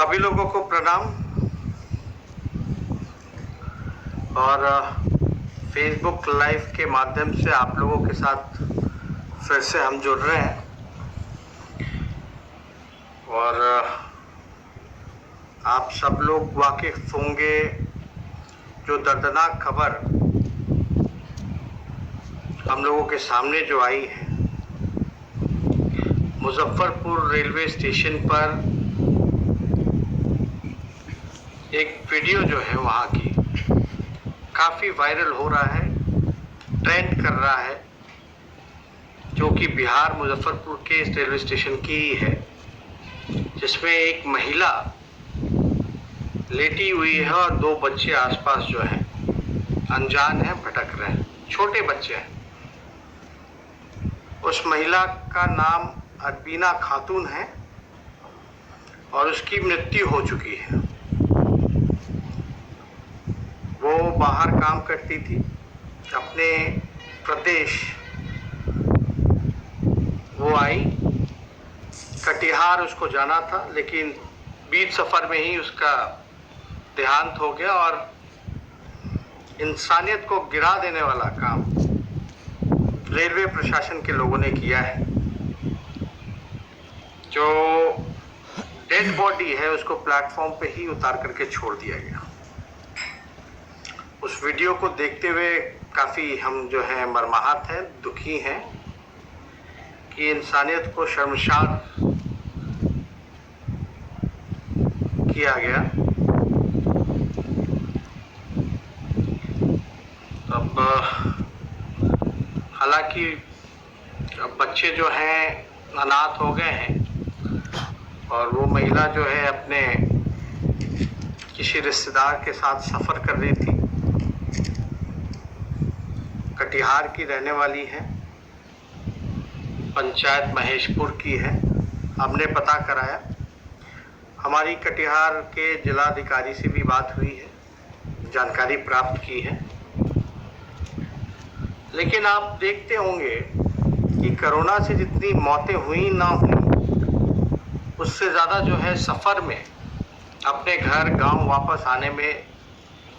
सभी लोगों को प्रणाम। और फेसबुक लाइव के माध्यम से आप लोगों के साथ फिर से हम जुड़ रहे हैं। और आप सब लोग वाकिफ होंगे जो दर्दनाक खबर हम लोगों के सामने जो आई है, मुजफ्फरपुर रेलवे स्टेशन पर एक वीडियो जो है वहाँ की काफ़ी वायरल हो रहा है, ट्रेंड कर रहा है, जो कि बिहार मुजफ्फरपुर के इस रेलवे स्टेशन की ही है, जिसमें एक महिला लेटी हुई है और दो बच्चे आसपास जो हैं अनजान हैं, भटक रहे हैं, छोटे बच्चे हैं। उस महिला का नाम अरबीना खातून है और उसकी मृत्यु हो चुकी है। वो बाहर काम करती थी, अपने प्रदेश वो आई, कटिहार उसको जाना था, लेकिन बीच सफ़र में ही उसका देहांत हो गया। और इंसानियत को गिरा देने वाला काम रेलवे प्रशासन के लोगों ने किया है। जो डेड बॉडी है उसको प्लेटफॉर्म पे ही उतार करके छोड़ दिया गया। उस वीडियो को देखते हुए काफ़ी हम जो हैं मर्माहत हैं, दुखी हैं कि इंसानियत को शर्मसार किया गया। अब हालांकि बच्चे जो हैं अनाथ हो गए हैं और वो महिला जो है अपने किसी रिश्तेदार के साथ सफ़र कर रही थी, कटिहार की रहने वाली है, पंचायत महेशपुर की है। हमने पता कराया, हमारी कटिहार के जिलाधिकारी से भी बात हुई है, जानकारी प्राप्त की है। लेकिन आप देखते होंगे कि कोरोना से जितनी मौतें हुई ना हुई, उससे ज़्यादा जो है सफ़र में अपने घर गांव वापस आने में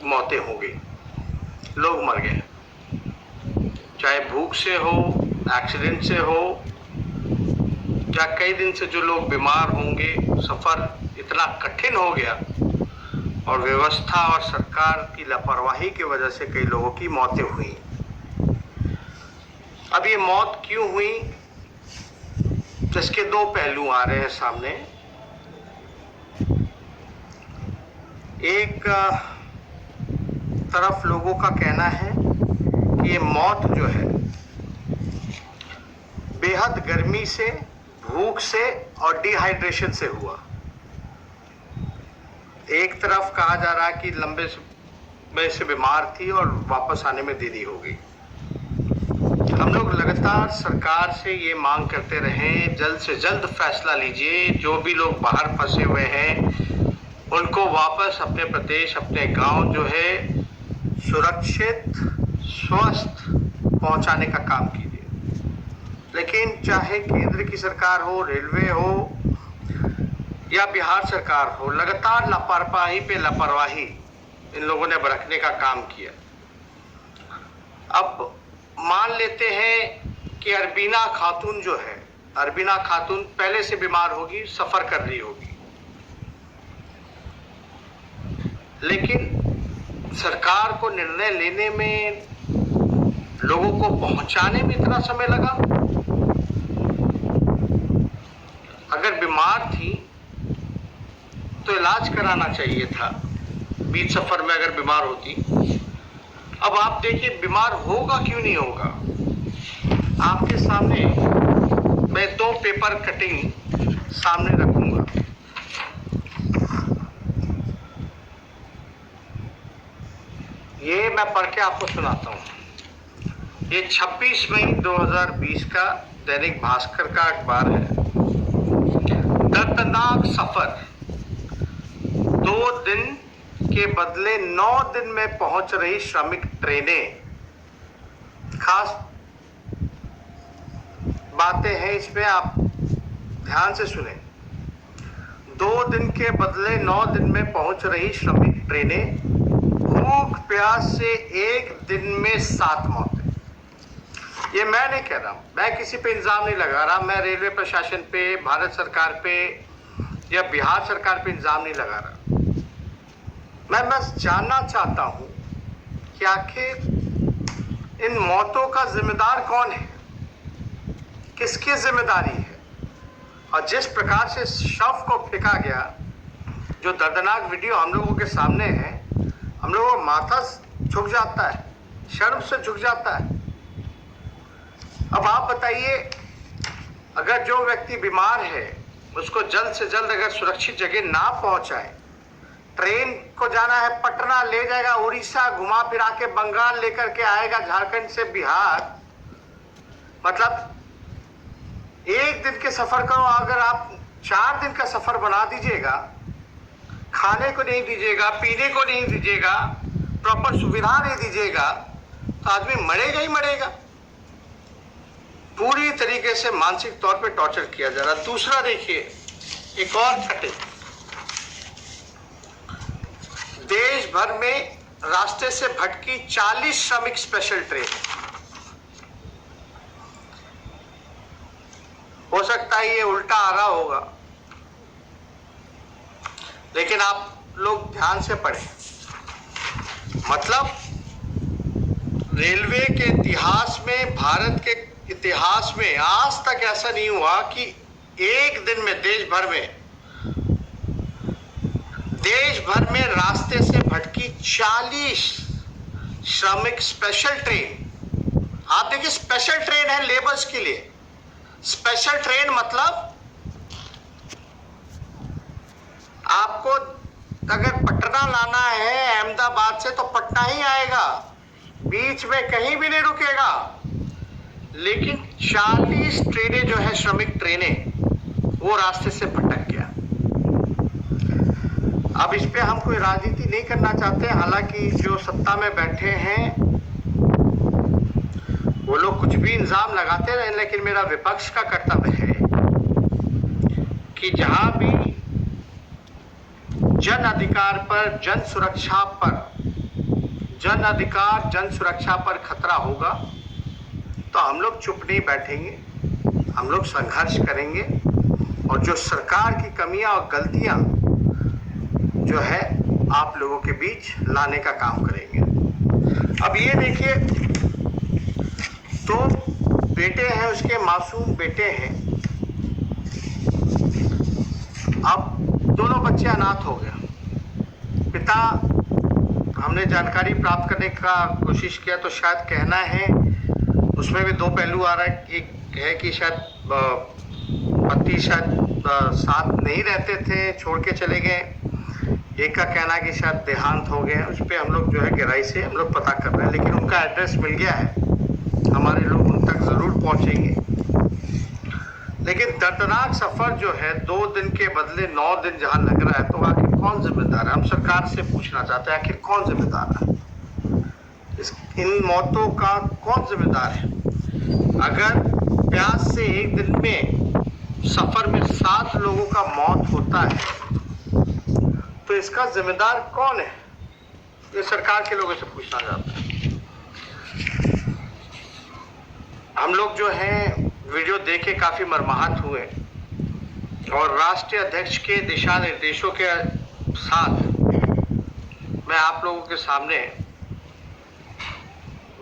मौतें हो गई, लोग मर गए। चाहे भूख से हो, एक्सीडेंट से हो, या कई दिन से जो लोग बीमार होंगे, सफ़र इतना कठिन हो गया और व्यवस्था और सरकार की लापरवाही की वजह से कई लोगों की मौतें हुई। अब ये मौत क्यों हुई, इसके दो पहलू आ रहे हैं सामने। एक तरफ लोगों का कहना है कि ये मौत जो है बेहद गर्मी से, भूख से और डिहाइड्रेशन से हुआ। एक तरफ कहा जा रहा है कि लंबे समय से बीमार थी और वापस आने में देरी हो गई। हम लोग लगातार सरकार से ये मांग करते रहे, जल्द से जल्द फैसला लीजिए, जो भी लोग बाहर फंसे हुए हैं उनको वापस अपने प्रदेश, अपने गांव जो है सुरक्षित, स्वस्थ पहुंचाने का काम कीजिए। लेकिन चाहे केंद्र की सरकार हो, रेलवे हो या बिहार सरकार हो, लगातार लापरवाही पे लापरवाही इन लोगों ने बरतने का काम किया। अब मान लेते हैं कि अरबीना खातून जो है, अरबीना खातून पहले से बीमार होगी, सफ़र कर रही होगी, लेकिन सरकार को निर्णय लेने में, लोगों को पहुंचाने में इतना समय लगा। अगर बीमार थी तो इलाज कराना चाहिए था, बीच सफर में अगर बीमार होती। अब आप देखिए बीमार होगा क्यों नहीं होगा। आपके सामने मैं दो पेपर कटिंग सामने रखूंगा। ये मैं पढ़ के आपको सुनाता हूँ। ये 26 मई 2020 का दैनिक भास्कर का अखबार है। दर्दनाक सफर, 2 दिन के बदले 9 दिन में पहुंच रही श्रमिक ट्रेनें। खास बातें हैं इसमें, आप ध्यान से सुने। 2 दिन के बदले 9 दिन में पहुंच रही श्रमिक ट्रेनें, भूख प्यास से एक दिन में 7 मौतें। ये मैं नहीं कह रहा हूं, मैं किसी पे इल्जाम नहीं लगा रहा, मैं रेलवे प्रशासन पे, भारत सरकार पे या बिहार सरकार पे इल्जाम नहीं लगा रहा। मैं बस जानना चाहता हूं कि आखिर इन मौतों का जिम्मेदार कौन है, किसकी जिम्मेदारी है। और जिस प्रकार से शव को फेंका गया, जो दर्दनाक वीडियो हम लोगों के सामने है, हम लोगों का माथा झुक जाता है, शर्म से झुक जाता है। अब आप बताइए, अगर जो व्यक्ति बीमार है उसको जल्द से जल्द अगर सुरक्षित जगह ना पहुंचाए, ट्रेन को जाना है पटना, ले जाएगा उड़ीसा, घुमा फिरा के बंगाल लेकर के आएगा, झारखंड से बिहार, मतलब एक दिन के सफर को अगर आप 4 दिन का सफर बना दीजिएगा, खाने को नहीं दीजिएगा, पीने को नहीं दीजिएगा, प्रॉपर सुविधा नहीं दीजिएगा, तो आदमी मरेगा ही मरेगा। पूरी तरीके से मानसिक तौर पे टॉर्चर किया जा रहा है। दूसरा देखिए, एक और छठे, देश भर में रास्ते से भटकी 40 श्रमिक स्पेशल ट्रेन। हो सकता है ये उल्टा आ रहा होगा, लेकिन आप लोग ध्यान से पढ़ें। मतलब रेलवे के इतिहास में, भारत के इतिहास में आज तक ऐसा नहीं हुआ कि एक दिन में देश भर में रास्ते से भटकी 40 श्रमिक स्पेशल ट्रेन। आप देखिए, स्पेशल ट्रेन है लेबर्स के लिए। स्पेशल ट्रेन मतलब आपको अगर पटना लाना है अहमदाबाद से, तो पटना ही आएगा, बीच में कहीं भी नहीं रुकेगा। लेकिन 40 ट्रेनें जो है, श्रमिक ट्रेनें, वो रास्ते से भटक गया। अब इस पे हम कोई राजनीति नहीं करना चाहते, हालांकि जो सत्ता में बैठे हैं वो लोग कुछ भी इल्जाम लगाते रहे, लेकिन मेरा विपक्ष का कर्तव्य है कि जहां भी जन अधिकार पर, जन सुरक्षा पर खतरा होगा, तो हम लोग चुप नहीं बैठेंगे, हम लोग संघर्ष करेंगे और जो सरकार की कमियां और गलतियां जो है आप लोगों के बीच लाने का काम करेंगे। अब ये देखिए, 2 बेटे हैं उसके, मासूम बेटे हैं। अब दोनों बच्चे अनाथ हो गए। पिता, हमने जानकारी प्राप्त करने का कोशिश किया तो शायद कहना है, उसमें भी 2 पहलू आ रहा है। एक है कि शायद पति शायद साथ नहीं रहते थे, छोड़ के चले गए। एक का कहना है कि शायद देहांत हो गए। उस पर हम लोग जो है गहराई से हम लोग पता कर रहे हैं, लेकिन उनका एड्रेस मिल गया है, हमारे लोग उन तक जरूर पहुंचेंगे। लेकिन दर्दनाक सफर जो है, 2 दिन के बदले 9 दिन जहां लग रहा है, तो आखिर कौन जिम्मेदार है? हम सरकार से पूछना चाहते हैं, आखिर कौन जिम्मेदार है? इन मौतों का कौन जिम्मेदार है? अगर प्यास से एक दिन में सफर में 7 लोगों का मौत होता है, तो इसका जिम्मेदार कौन है? ये सरकार के लोगों से पूछना चाहते हैं। हम लोग जो हैं वीडियो देख के काफी मर्माहत हुए और राष्ट्रीय अध्यक्ष के दिशा निर्देशों के साथ मैं आप लोगों के सामने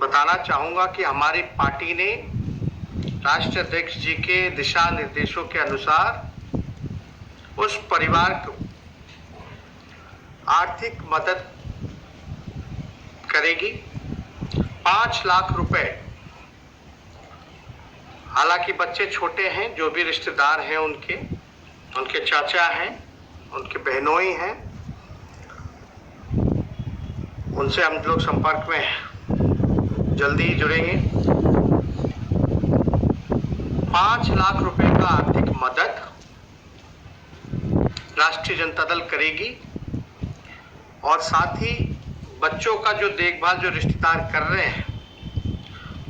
बताना चाहूंगा कि हमारी पार्टी ने राष्ट्रीय अध्यक्ष जी के दिशा निर्देशों के अनुसार उस परिवार को आर्थिक मदद करेगी, 5 लाख रुपए। हालांकि बच्चे छोटे हैं, जो भी रिश्तेदार हैं उनके चाचा हैं, उनके बहनोई हैं, उनसे हम लोग संपर्क में जल्दी ही जुड़ेंगे। 5 लाख रुपए का आर्थिक मदद राष्ट्रीय जनता दल करेगी और साथ ही बच्चों का जो देखभाल जो रिश्तेदार कर रहे हैं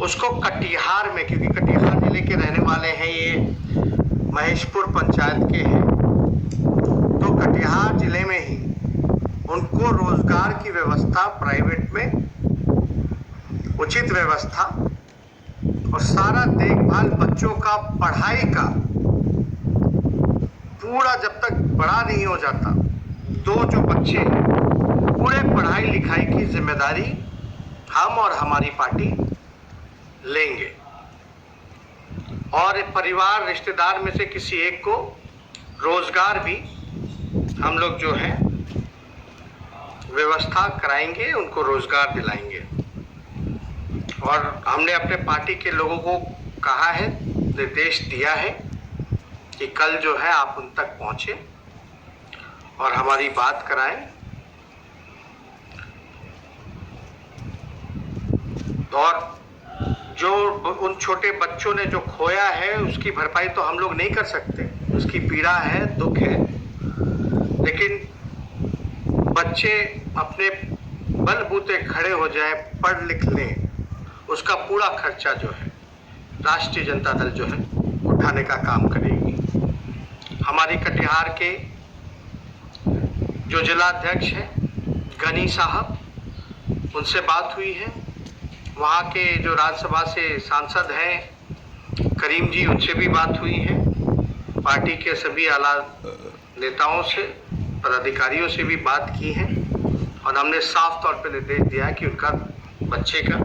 उसको कटिहार में, क्योंकि कटिहार जिले के रहने वाले हैं, ये महेशपुर पंचायत के हैं, कटिहार जिले में ही उनको रोजगार की व्यवस्था, प्राइवेट में उचित व्यवस्था और सारा देखभाल, बच्चों का पढ़ाई का पूरा, जब तक बड़ा नहीं हो जाता तो जो बच्चे, पूरे पढ़ाई लिखाई की जिम्मेदारी हम और हमारी पार्टी लेंगे और परिवार रिश्तेदार में से किसी एक को रोजगार भी हम लोग जो है व्यवस्था कराएंगे, उनको रोजगार दिलाएंगे। और हमने अपने पार्टी के लोगों को कहा है, निर्देश दिया है कि कल जो है आप उन तक पहुंचे और हमारी बात कराएं। और जो उन छोटे बच्चों ने जो खोया है उसकी भरपाई तो हम लोग नहीं कर सकते, उसकी पीड़ा है, दुख है, लेकिन बच्चे अपने बलबूते खड़े हो जाए, पढ़ लिख लें, उसका पूरा खर्चा जो है राष्ट्रीय जनता दल जो है उठाने का काम करेगी। हमारी कटिहार के जो जिलाध्यक्ष हैं गनी साहब, उनसे बात हुई है। वहाँ के जो राज्यसभा से सांसद हैं करीम जी, उनसे भी बात हुई है। पार्टी के सभी आला नेताओं से, पदाधिकारियों से भी बात की है और हमने साफ तौर पर निर्देश दिया है कि उनका बच्चे का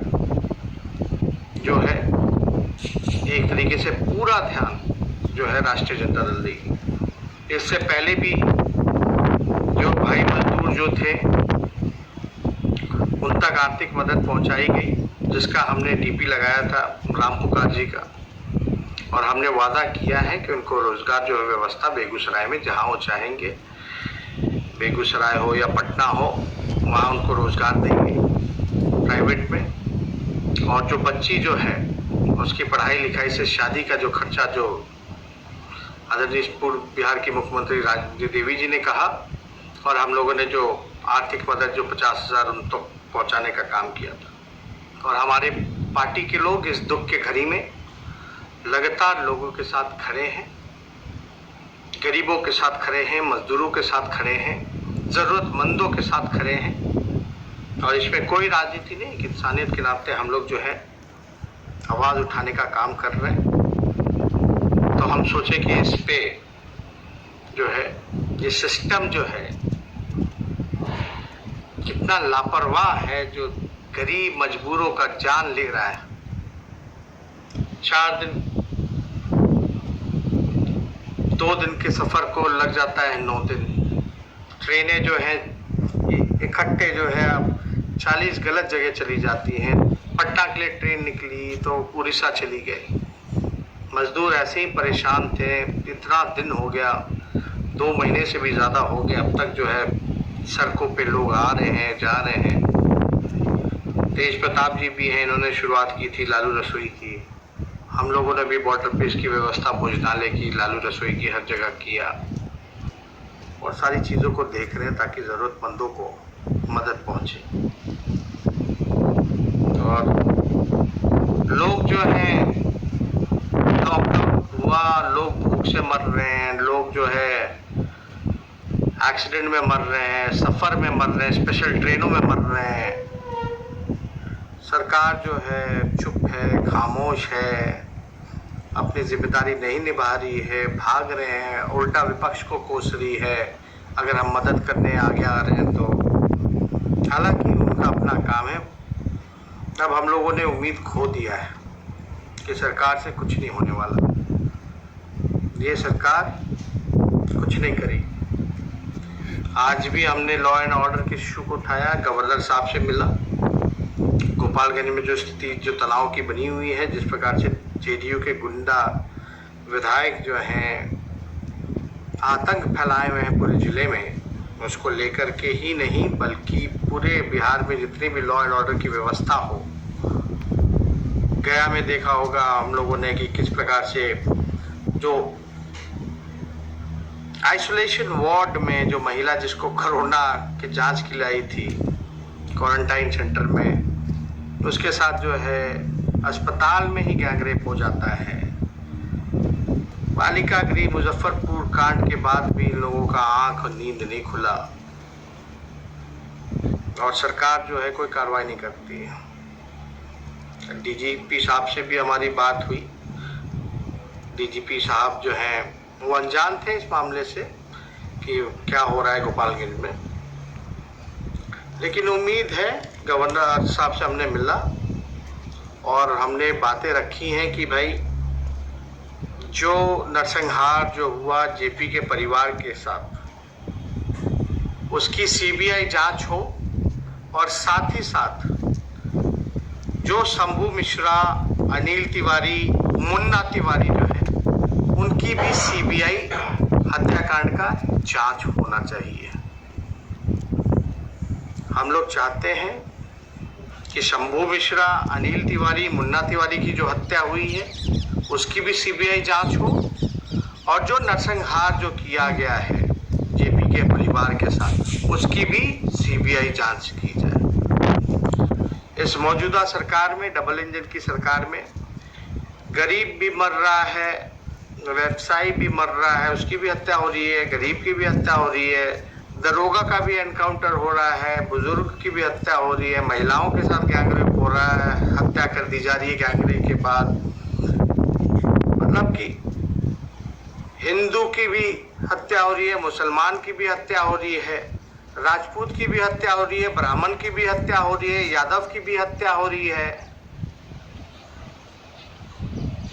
जो है एक तरीके से पूरा ध्यान जो है राष्ट्रीय जनता दल देगी। इससे पहले भी जो भाई मजदूर जो थे उन तक आर्थिक मदद पहुंचाई गई, जिसका हमने डीपी लगाया था राम पुकार जी का, और हमने वादा किया है कि उनको रोजगार जो है व्यवस्था बेगूसराय में, जहां वो चाहेंगे, बेगूसराय हो या पटना हो, वहां उनको रोजगार देंगे प्राइवेट में। और जो बच्ची जो है उसकी पढ़ाई लिखाई से शादी का जो खर्चा, जो आदरणीय पूर्व बिहार की मुख्यमंत्री राजनीति देवी जी ने कहा, और हम लोगों ने जो आर्थिक मदद जो 50,000 उन तक पहुंचाने का काम किया था। और हमारे पार्टी के लोग इस दुख के घड़ी में लगातार लोगों के साथ खड़े हैं, गरीबों के साथ खड़े हैं, मजदूरों के साथ खड़े हैं, जरूरतमंदों के साथ खड़े हैं। और इसमें कोई राजनीति नहीं, इंसानियत के नाते हम लोग जो है आवाज़ उठाने का काम कर रहे हैं। तो हम सोचे कि इस पे जो है ये सिस्टम जो है कितना लापरवाह है, जो गरीब मजबूरों का जान ले रहा है। 4 दिन, 2 दिन के सफर को लग जाता है 9 दिन। ट्रेनें जो है इकट्ठे जो है अब 40 गलत जगह चली जाती हैं। पटना के लिए ट्रेन निकली तो उड़ीसा चली गई। मजदूर ऐसे ही परेशान थे, इतना दिन हो गया, 2 महीने से भी ज़्यादा हो गया, अब तक जो है सड़कों पे लोग आ रहे हैं, जा रहे हैं। तेज प्रताप जी भी हैं, इन्होंने शुरुआत की थी लालू रसोई की। हम लोगों ने भी वाटर पेज की व्यवस्था, भोजनालय की, लालू रसोई की हर जगह किया और सारी चीज़ों को देख रहे हैं ताकि ज़रूरतमंदों को मदद पहुंचे। और लोग जो हैं, लॉकडाउन हुआ, लोग भूख से मर रहे हैं, लोग जो है एक्सीडेंट में मर रहे हैं, सफ़र में मर रहे हैं, स्पेशल ट्रेनों में मर रहे हैं। सरकार जो है चुप है, खामोश है, अपनी जिम्मेदारी नहीं निभा रही है, भाग रहे हैं, उल्टा विपक्ष को कोस रही है अगर हम मदद करने आगे आ रहे हैं तो। हालांकि उनका अपना काम है। अब हम लोगों ने उम्मीद खो दिया है कि सरकार से कुछ नहीं होने वाला, ये सरकार कुछ नहीं करेगी। आज भी हमने लॉ एंड ऑर्डर के इशू को उठाया, गवर्नर साहब से मिला। गोपालगंज में जो स्थिति, जो तनाव की बनी हुई है, जिस प्रकार से जेडीयू के गुंडा विधायक जो हैं आतंक फैलाए हुए हैं पूरे जिले में, उसको लेकर के ही नहीं बल्कि पूरे बिहार में जितनी भी लॉ एंड ऑर्डर की व्यवस्था हो। गया में देखा होगा हम लोगों ने कि किस प्रकार से जो आइसोलेशन वार्ड में जो महिला जिसको कोरोना के जांच के लिए आई थी क्वारंटाइन सेंटर में, उसके साथ जो है अस्पताल में ही गैंगरेप हो जाता है। बालिका गृह मुजफ्फरपुर कांड के बाद भी इन लोगों का आंख और नींद नहीं खुला और सरकार जो है कोई कार्रवाई नहीं करती है। डीजीपी साहब से भी हमारी बात हुई। डीजीपी साहब जो हैं वो अनजान थे इस मामले से कि क्या हो रहा है गोपालगंज में, लेकिन उम्मीद है गवर्नर साहब से हमने मिला और हमने बातें रखी हैं कि भाई जो नरसंहार जो हुआ जेपी के परिवार के साथ उसकी सीबीआई जांच हो और साथ ही साथ जो शंभू मिश्रा, अनिल तिवारी, मुन्ना तिवारी जो है उनकी भी सीबीआई हत्याकांड का जांच होना चाहिए। हम लोग चाहते हैं कि शंभू मिश्रा, अनिल तिवारी, मुन्ना तिवारी की जो हत्या हुई है उसकी भी सीबीआई जांच हो और जो नरसंहार जो किया गया है जेपी के परिवार के साथ उसकी भी सीबीआई जांच की जाए। इस मौजूदा सरकार में, डबल इंजन की सरकार में, गरीब भी मर रहा है, व्यवसायी भी मर रहा है, उसकी भी हत्या हो रही है, गरीब की भी हत्या हो रही है, दरोगा का भी एनकाउंटर हो रहा है, बुजुर्ग की भी हत्या हो रही है, महिलाओं के साथ गैंगरेप हो रहा है, हत्या कर दी जा रही है गैंगरेप के बाद। मतलब कि हिंदू की भी हत्या हो रही है, मुसलमान की भी हत्या हो रही है, राजपूत की भी हत्या हो रही है, ब्राह्मण की भी हत्या हो रही है, यादव की भी हत्या हो रही है,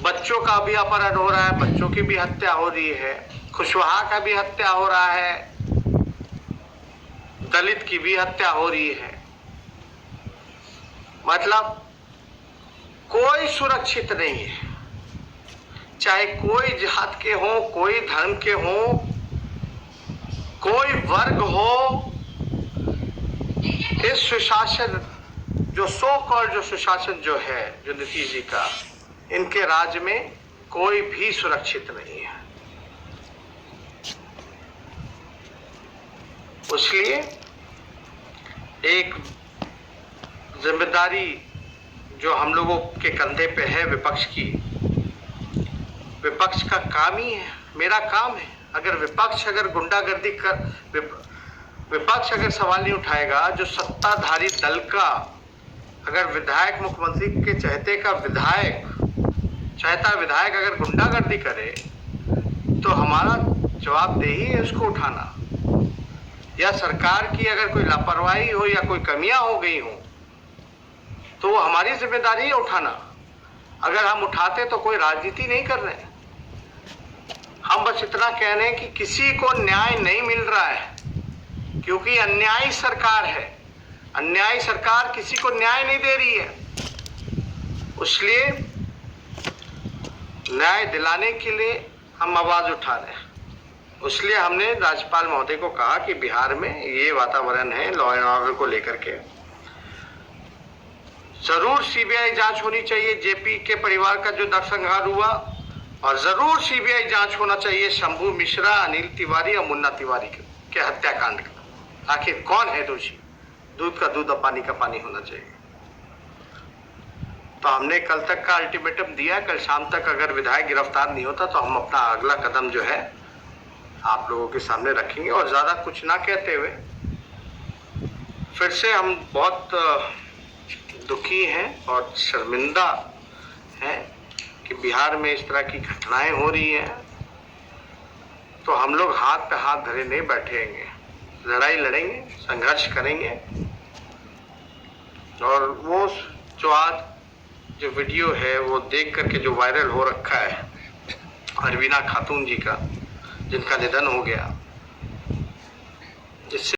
बच्चों का भी अपहरण हो रहा है, बच्चों की भी हत्या हो रही है, कुशवाहा का भी हत्या हो रहा है, दलित की भी हत्या हो रही है। मतलब कोई सुरक्षित नहीं है, चाहे कोई जात के हो, कोई धर्म के हो, कोई वर्ग हो। इस सुशासन जो जो सुशासन जो है जो नीतीश जी का, इनके राज्य में कोई भी सुरक्षित नहीं है। इसलिए एक जिम्मेदारी जो हम लोगों के कंधे पे है विपक्ष की, विपक्ष का काम ही है, मेरा काम है। अगर विपक्ष अगर गुंडागर्दी कर, विपक्ष अगर सवाल नहीं उठाएगा, जो सत्ताधारी दल का अगर विधायक, मुख्यमंत्री के चाहता विधायक अगर गुंडागर्दी करे तो हमारा जवाबदेही है उसको उठाना। या सरकार की अगर कोई लापरवाही हो या कोई कमियां हो गई हो तो वो हमारी जिम्मेदारी है उठाना। अगर हम उठाते तो कोई राजनीति नहीं कर रहे, हम बस इतना कह रहे हैं कि किसी को न्याय नहीं मिल रहा है क्योंकि अन्यायी सरकार है, अन्यायी सरकार किसी को न्याय नहीं दे रही है। इसलिए न्याय दिलाने के लिए हम आवाज उठा रहे हैं। इसलिए हमने राज्यपाल महोदय को कहा कि बिहार में ये वातावरण है लॉ एंड ऑर्डर को लेकर के, जरूर सीबीआई जांच होनी चाहिए जेपी के परिवार का जो नरसंहार हुआ, और जरूर सीबीआई जांच होना चाहिए शंभू मिश्रा, अनिल तिवारी और मुन्ना तिवारी के हत्याकांड का। आखिर कौन है दोषी? दूध का दूध और पानी का पानी होना चाहिए। तो हमने कल तक का अल्टीमेटम दिया, कल शाम तक अगर विधायक गिरफ्तार नहीं होता तो हम अपना अगला कदम जो है आप लोगों के सामने रखेंगे। और ज्यादा कुछ ना कहते हुए फिर से हम बहुत दुखी हैं और शर्मिंदा हैं कि बिहार में इस तरह की घटनाएं हो रही हैं। तो हम लोग हाथ पे हाथ धरे नहीं बैठेंगे, लड़ाई लड़ेंगे, संघर्ष करेंगे। और वो जो आज जो वीडियो है वो देख करके जो वायरल हो रखा है अरवीना खातून जी का, जिनका निधन हो गया, जिससे